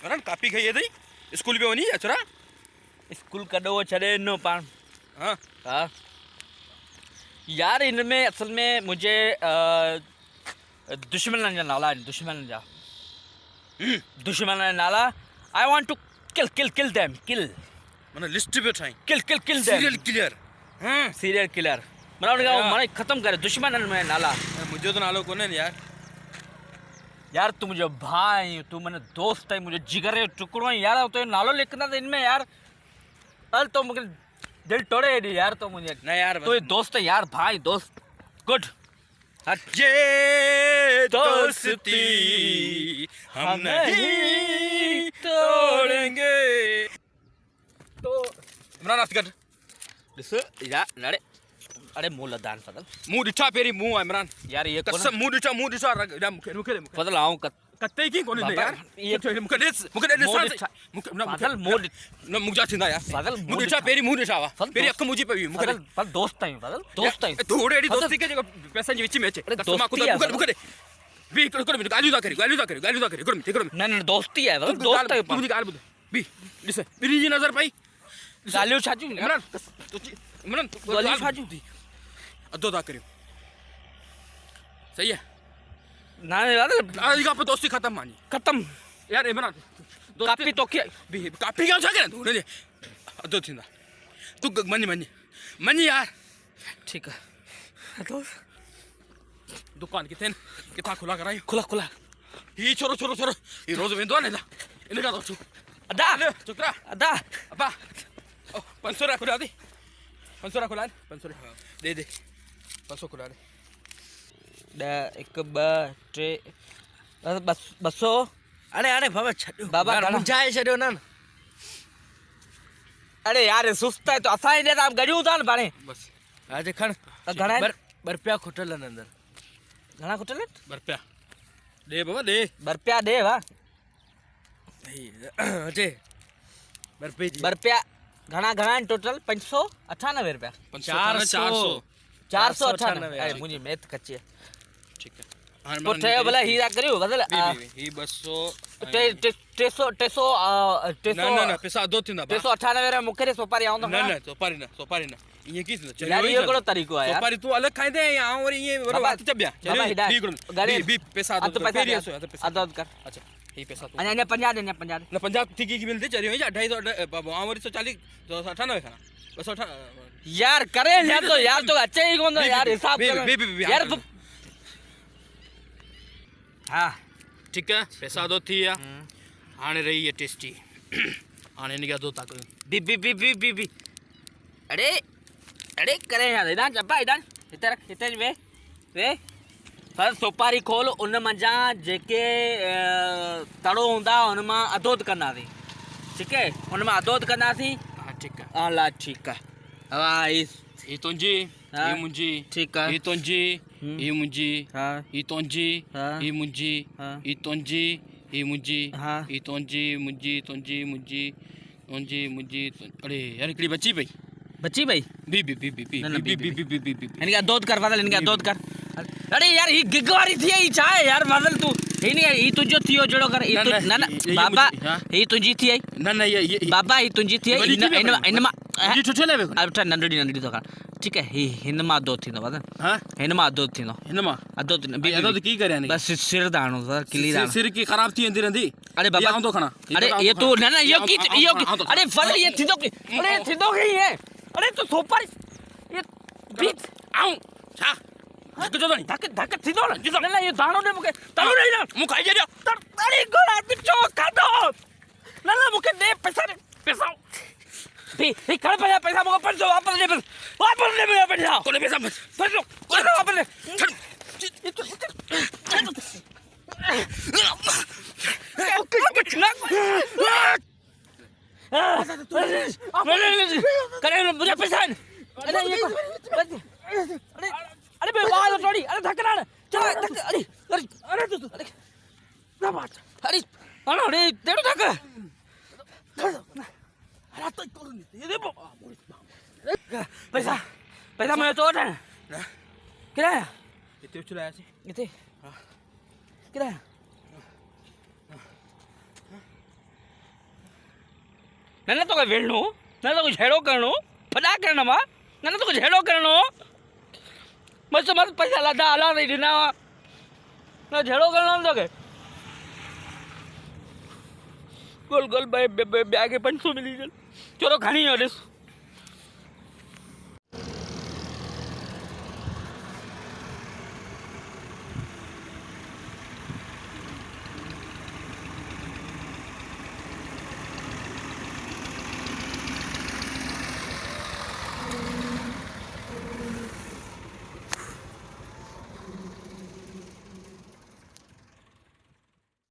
अरे कापी खाई थी स्कूल पे वनी अचरा स्कूल कॾो छॾे ॾिनो पाण। हाँ हाँ यार इनमें असल में मुझे दुश्मन जा नाला आहिनि, दुश्मन जा नाला। I want to kill kill kill them kill मैंने लिस्ट पे ठाई kill kill kill serial killer. हाँ सीरियल किलर मतलब उनका माने खत्म करे दुश्मन में नाला। मुझे तो नालो कोने यार। यार तू मुझे भाई, तू मैंने दोस्त है, मुझे जिगर है टुकड़ो है यार। तो ये नालो लिखना था इनमें यार। अरे तो मुझे दिल तोड़े नहीं यार। तो मुझे नहीं यार तो ये दोस्त है यार, भाई दोस्त गुड। ये दोस्ती हम नहीं तोड़ेंगे। तो इमरान असगर ॾिस यार अरे अरे मुंह लदान फदल मुंह ॾिठा पहिरीं मुंह आहे इमरान यार ये कसम मुंह ॾिठा मूंखे फदल आऊं कते की कोने दे यार ये मूंखे ॾिस फदल मुंह न मुंहिंजा थींदा यार फदल मुंह ॾिठा पहिरीं मुंह ॾिठा हुआ पहिरीं अखि मुंहिंजी पई मूंखे फदल दोस्त आहियूं, फदल दोस्त आहियूं। तू ओड़े अहिड़ी दोस्ती के जेको पैसनि जे विच में अचे मूंखे ॾे बी हिकिड़ो मिनट ॻाल्हियूं था करियो हिकिड़ो मिनट न दोस्ती आहे फदल, दोस्त आहियूं। मुंहिंजी ॻाल्हि ॿुध बी ॾिस ॿिन्ही जी नज़र पई ॻाल्हियूं छा थियूं इमरान ॻाल्हियूं छा थियूं? अधो था करियो सही है न यार आज का पे दोस्ती खत्म मानी खत्म यार इमरान कापी तो क्या बी कापी क्या छा करे तू ने अधो थींदा तू मनी यार ठीक है। तो दुकान किथा खुला कराई खुला ही छोरो ही रोज वेंदो आहे न इनका तो छू अदा चुकरा अदा अब्बा 500 रख खुला दे 500 रख खुला 500 दे 500 खुला दे 1 2 3 बस 200 अरे बाबा छॾियो बाबा मुंझाए छॾियो न। अरे यार सुस्त है तो असां इन तां गॾियूं था न पाणे। बस आज खण घणा रुपया खुटल आहिनि अंदर। घणा खुटल रुपया दे बाबा दे रुपया दे वाह अचे रुपया घणा आहिनि टोटल 598 रुपया 498। अरे मुंहिंजी मैथ कच्ची आहे। ठीक है तो ठहियो भला ही था करियो बदल ही 200 300 पैसा अधो थींदा 398 में मूंखे ॾे सोपारी आऊं न सोपारी न ईअं कीअं थींदो यार इहो कहिड़ो तरीक़ो आहे यार? सोपारी तूं अलॻि खाईंदे या आऊं वरी ईअं हथ चबिया बी पैसा अधु कर। अच्छा ही पैसा तू अञा 50 ॾे 50 न 50 थी की मिलंदी चरियो 250 आऊं वरी 140 298 खाना 298 यार करे यार तो अचे ही कोन यार हिसाब कर यार। हाँ ठीक है पैसा अधो थी विया हाणे रही है टेस्टी हाणे इनखे अधो था कयूं बी अरे करे यार इधर चप्पा इधर हिते रख हिते वे पर सोपारी खोल उन मंझा जेके तड़ो हूंदा उन मां अधोद कंदासीं। ठीक है उन मां अधोद कंदासीं। हाँ ठीक है हाँ ठीक है हाँ ही तुंहिंजी ही मुंहिंजी ठीक है ही तुंहिंजी ही मुंहिंजी हाँ ही तुंहिंजी हाँ ही मुंहिंजी हाँ ही तुंहिंजी ही मुंहिंजी हाँ ही तुंहिंजी मुंहिंजी मुंहिंजी अरे यार हिकिड़ी बची पई बची भाई बी इनका दोद कर फदल इनका दोद कर। अरे यार ही गिग वारी थी ही छा है यार फदल तू ही नहीं ही तुझो थियो जड़ो कर ही ना बाबा ही तुझी थी न ये बाबा ही तुझी थी इन मा जी ठुठे लेवे अब नंढड़ी तो कर ठीक है ही हिन मा दो थींदो फदल। हां हिन मा दो थींदो हिन मा अदो अदो की करे यानी बस सिर दाणो किली दाणो सिर की खराब थी अंदी रंदी। अरे बाबा आऊं तो खाना अरे ये तू ना यो की अरे फदल ये थींदो की अरे थींदो की है अरे तू सोपारी ये बीच आऊं छा धक जो नहीं धक थींदो ना ये दाणो ने मुके दाणो नहीं ना मु खाई जा अरे गोला बिचो खादो ना मुके दे पैसा भी खड़ पैसा मुके पैसा वापस ले मेरा पैसा कोने पैसा वापस ले करे मुझे पैसा अरे ये अरे बे वाह थोड़ी अरे धक्का ना चल अरे तू अरे ना बात अरे अरे तेरे धक्का अरे तो कौन ये दे पैसा मैं तो है किराया इतने चलाया सी इतने किराया न तोखे विढ़णो न तोखे झेड़ो करिणो फॾा करण मां न तोखे झेड़ो करिणो मस्तु मस्तु पैसा लादा हला अथई ॾिना हुआ न झेड़ो करिणो न तोखे गोल गोल ॿिया खे 500 मिली चलो खणी वियो ॾिस